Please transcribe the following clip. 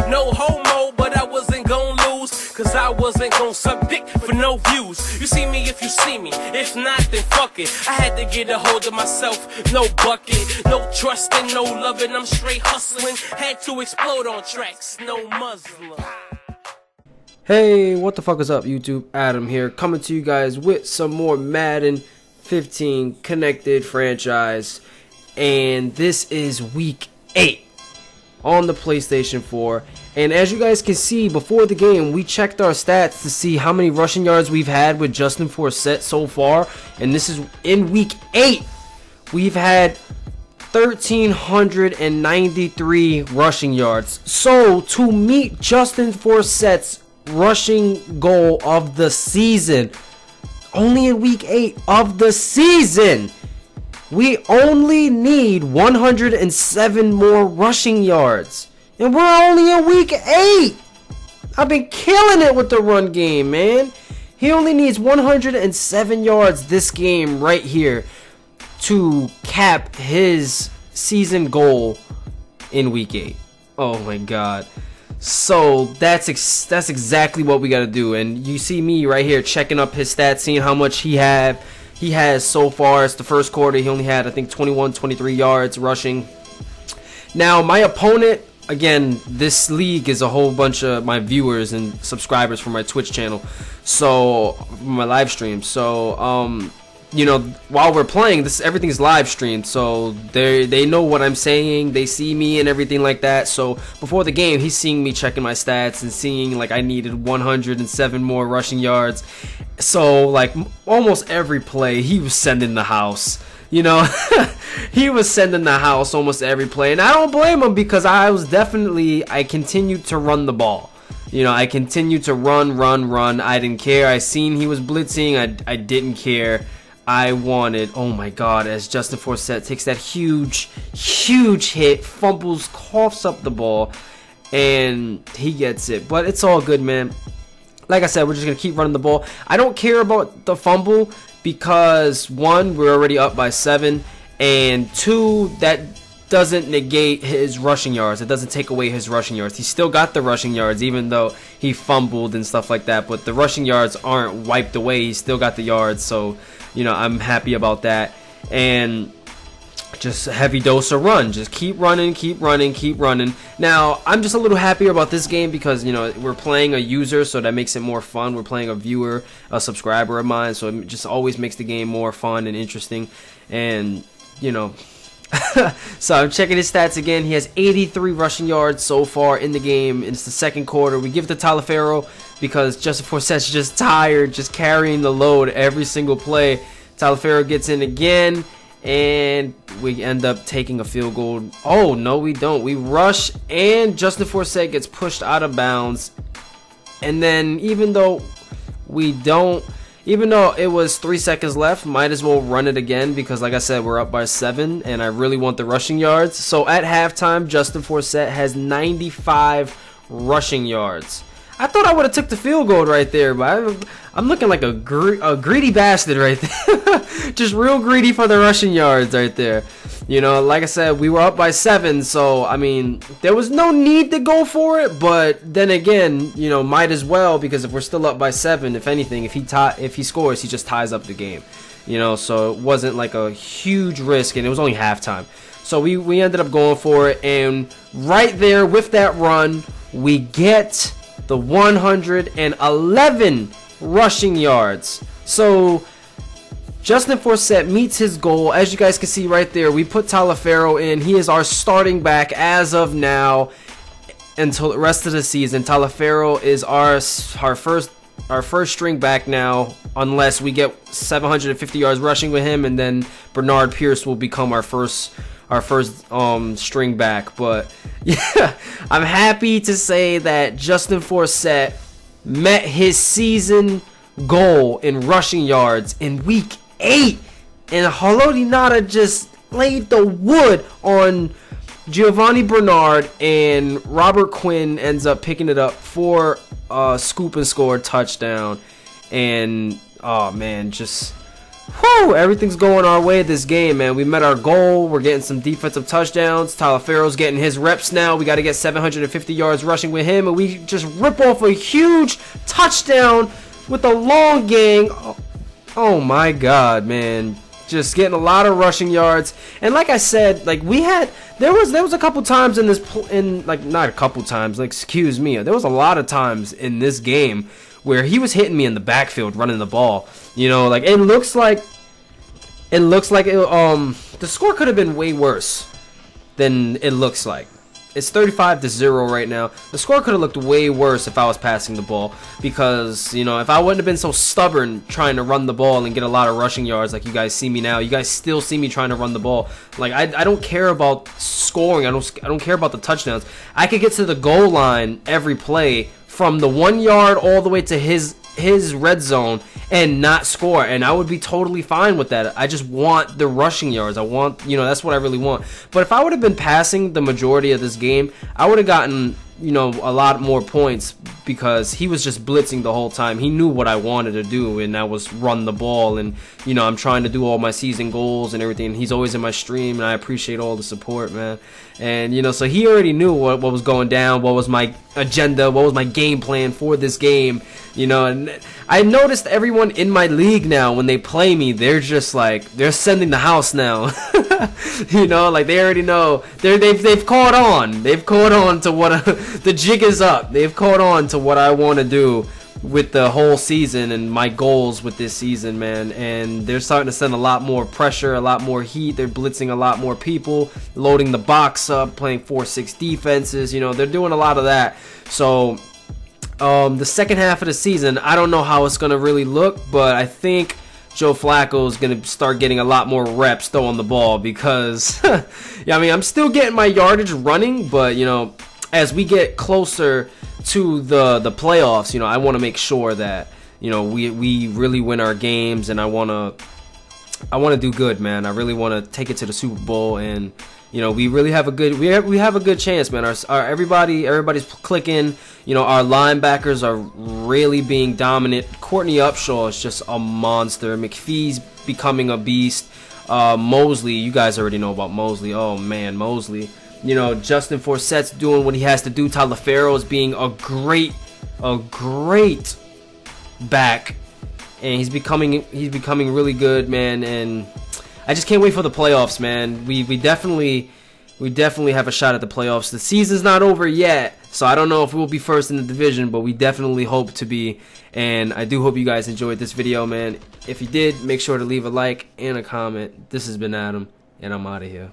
No homo, but I wasn't gon' lose, cause I wasn't gon' suck dick for no views. You see me if you see me, if not then fuck it. I had to get a hold of myself, no bucket, no trusting, no loving, I'm straight hustling. Had to explode on tracks, no Muslim. Hey, what the fuck is up, YouTube? Adam here, coming to you guys with some more Madden 15 connected franchise. And this is week 8 on the PlayStation 4. And as you guys can see, before the game, we checked our stats to see how many rushing yards we've had with Justin Forsett so far. And this is in week 8. We've had 1,393 rushing yards. So, to meet Justin Forsett's rushing goal of the season, only in week 8 of the season, we only need 107 more rushing yards, and we're only in week 8. I've been killing it with the run game, man. He only needs 107 yards this game right here to cap his season goal in week 8. Oh my god. So that's exactly what we got to do. And you see me right here checking up his stats, seeing how much he has so far. It's the first quarter. He only had, I think, 23 yards rushing. Now my opponent, again, this league is a whole bunch of my viewers and subscribers from my Twitch channel, so my live stream. So you know, while we're playing this, everything's live streamed, so they know what I'm saying, they see me and everything like that. So before the game, he's seeing me checking my stats and seeing like I needed 107 more rushing yards. So like almost every play he was sending the house, you know. He was sending the house almost every play, and I don't blame him, because I continued to run the ball. You know, I continued to run. I didn't care. I seen he was blitzing. I didn't care. I wanted, oh my god, as Justin Forsett takes that huge hit, fumbles, coughs up the ball, and he gets it. But it's all good, man. Like I said, we're just going to keep running the ball. I don't care about the fumble because, 1, we're already up by 7, and 2, that doesn't negate his rushing yards. It doesn't take away his rushing yards. He still got the rushing yards, even though he fumbled and stuff like that. But the rushing yards aren't wiped away. He still got the yards, so you know, I'm happy about that. And just a heavy dose of run. Just keep running. Now, I'm just a little happier about this game because, you know, we're playing a user, so that makes it more fun. We're playing a viewer, a subscriber of mine, so it just always makes the game more fun and interesting. And, you know, so I'm checking his stats again. He has 83 rushing yards so far in the game. It's the second quarter. We give it to Talifero because Justin Forsett's just tired, just carrying the load every single play. Talifero gets in again, and we end up taking a field goal. Oh, no, we don't. We rush, and Justin Forsett gets pushed out of bounds. And then even though it was 3 seconds left, might as well run it again because, like I said, we're up by 7, and I really want the rushing yards. So at halftime, Justin Forsett has 95 rushing yards. I thought I would have took the field goal right there, but I'm looking like a greedy bastard right there. Just real greedy for the rushing yards right there. You know, like I said, we were up by 7, so, I mean, there was no need to go for it, but then again, you know, might as well, because if we're still up by 7, if anything, if he scores, he just ties up the game. You know, so it wasn't like a huge risk, and it was only halftime. So we ended up going for it, and right there with that run, we get the 111 rushing yards. So Justin Forsett meets his goal. As you guys can see right there, we put Talifero in. He is our starting back as of now until the rest of the season. Talifero is our first string back now, unless we get 750 yards rushing with him, and then Bernard Pierce will become our first string back. But yeah, I'm happy to say that Justin Forsett met his season goal in rushing yards in week 8, and Haloti Nada just laid the wood on Giovanni Bernard, and Robert Quinn ends up picking it up for a scoop and score touchdown. And oh man, just Whew, everything's going our way this game, man. We met our goal. We're getting some defensive touchdowns. Taliaferro's getting his reps now. We got to get 750 yards rushing with him, and we just rip off a huge touchdown with a long gang. Oh my God, man. Just getting a lot of rushing yards. And like I said, like there was a couple times in this, not a couple times, like excuse me, there was a lot of times in this game where he was hitting me in the backfield running the ball. You know, like it looks like the score could have been way worse than it looks like. It's 35-0 right now. The score could have looked way worse if I was passing the ball, because, you know, if I wouldn't have been so stubborn trying to run the ball and get a lot of rushing yards like you guys see me now. You guys still see me trying to run the ball. Like I don't care about scoring. I don't care about the touchdowns. I could get to the goal line every play from the 1 yard all the way to his red zone and not score, and I would be totally fine with that. I just want the rushing yards. I want, you know, that's what I really want. But if I would have been passing the majority of this game, I would have gotten, you know, a lot more points, because he was just blitzing the whole time. He knew what I wanted to do, and that was run the ball. And, you know, I'm trying to do all my season goals and everything. He's always in my stream, and I appreciate all the support, man. And, you know, so he already knew what was going down, what was my agenda, what was my game plan for this game, you know. And I noticed everyone in my league now, when they play me, they're just like, they're sending the house now. You know, like they already know. They've caught on. They've caught on to what the jig is up. They've caught on to what I want to do with the whole season and my goals with this season, man. And they're starting to send a lot more pressure, a lot more heat. They're blitzing a lot more people, loading the box up, playing 4-6 defenses. You know, they're doing a lot of that. So the second half of the season, I don't know how it's going to really look, but I think Joe Flacco is going to start getting a lot more reps throwing the ball, because yeah, I mean, I'm still getting my yardage running, but, you know, as we get closer to the playoffs, you know, I want to make sure that, you know, we really win our games, and I want to do good, man. I really want to take it to the Super Bowl, and, you know, we really have a good we have a good chance, man. Our everybody's clicking. You know, our linebackers are really being dominant. Courtney Upshaw is just a monster. McPhee's becoming a beast. Mosley, you guys already know about Mosley. Oh man, Mosley. You know, Justin Forsett's doing what he has to do. Taliaferro is being a great back, and he's becoming really good, man. And I just can't wait for the playoffs, man. We definitely have a shot at the playoffs. The season's not over yet, so I don't know if we'll be first in the division, but we definitely hope to be. And I do hope you guys enjoyed this video, man. If you did, make sure to leave a like and a comment. This has been Adam, and I'm out of here.